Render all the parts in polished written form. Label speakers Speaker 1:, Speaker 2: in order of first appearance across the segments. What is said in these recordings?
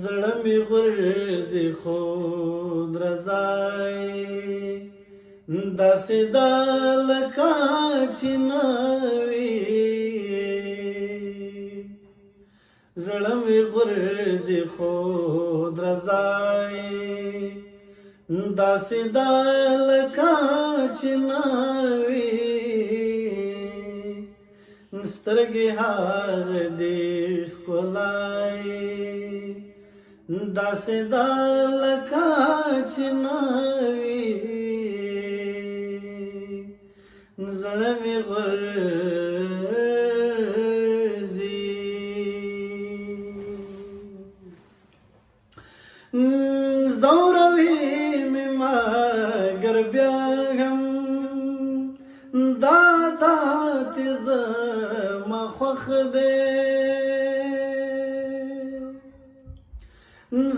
Speaker 1: زړه مې غورځي خود رضای داسې ده لکه چې نه وي زړه مې غورځي خود رضای داسې ده لکه چې نه وي سترګې هغه دې ښکلای داسې ده لکه چې نه وي زړه مې غورځي زوروي مې مګر بیا هم دا داتې زما خوښ دی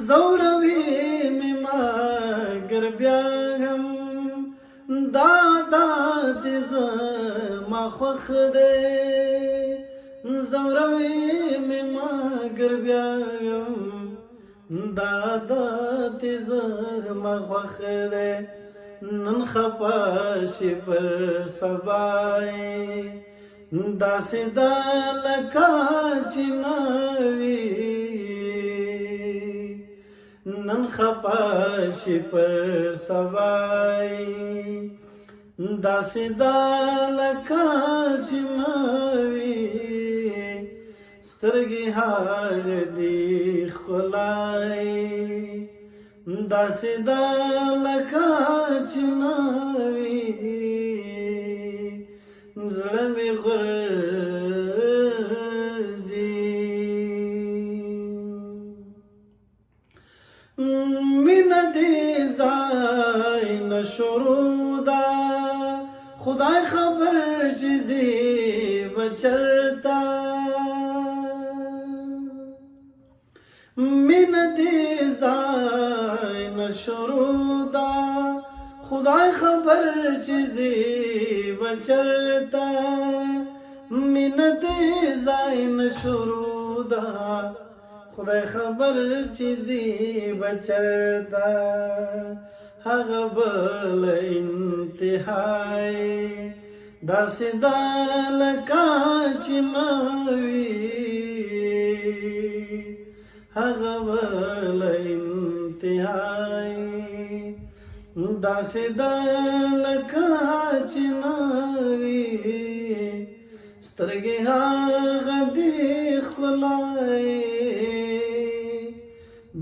Speaker 1: زوروي مې مګر بیا هم دا داتې زما خوښ دی زوروي مې مګر بیا هم دا داتې زما خوښ دی نن خفه شي پر سبای داسې ده لکه چې نه وي نن خفه شي پر سبای داسې ده لکه چې نه وي سترګې هغه دې ښکلای داسې ده لکه چې نه وي زړه مې غورځي مینه دې ځای نه شروع ده خدای خبر چې زی به چرته مینه دې ځای نه شروع ده خدای خبر چې زی به چرته مینه دې ځای نه شروع ده خدای خبر چې زی به چرته هغه بل انتهای داسې ده لکه چې نه وي هغه بل انتهای داسې ده لکه چې نه وي سترګې هغه دې ښکلای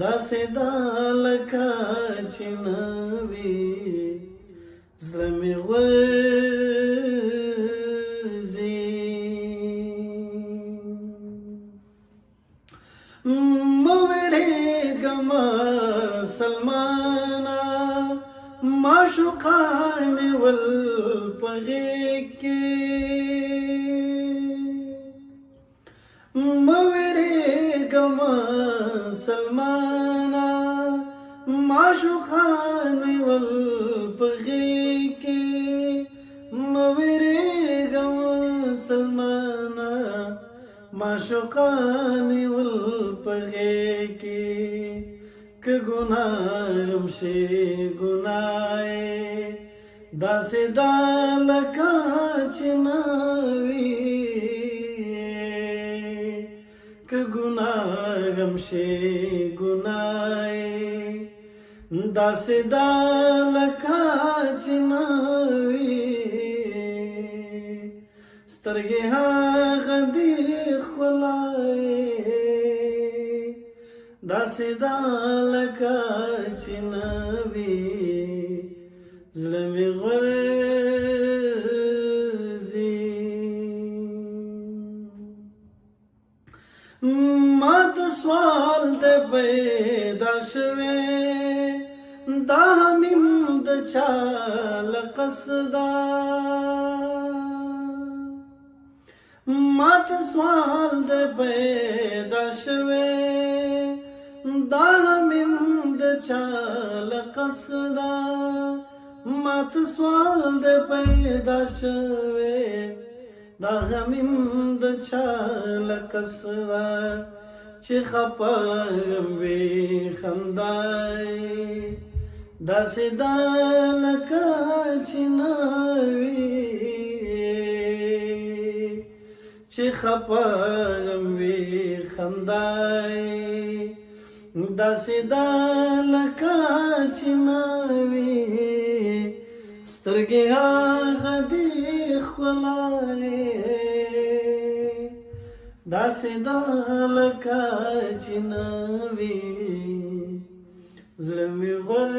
Speaker 1: داسې ده لکه چې نه وي زړه مې غورځي مه وېرېږه مسلمانه معشوقان مې ول په غېږ کې مه وېرېږه مسلمانه معشوقان مې ول په غېږ کې مه وېرېږه مسلمانه معشوقان مې ول په غېږ کې که ګناهم شي ګنای داسې ده لکه چې نه وي که ګناهم شي ګنای داسې ده لکه چې نه وي سترګې هغه دې ښکلای داسې ده لکه چې نه وي زړه مې غورځي ما ته سوال دې پیدا شوی دا میم د چا له قصده ما ته سوال دې پیدا شوی دا میم د چا له قصده ما ته سوال دې پیدا شوی دا غمیم د چا له قصده چې خپه وي خندای داسې دا لکه چې ناوي چې خپلم وي خندای داسې دا لکه چې ناوي سترګې هغه دې ښکلای داسې دا لکه چې ناوي زړه مې غور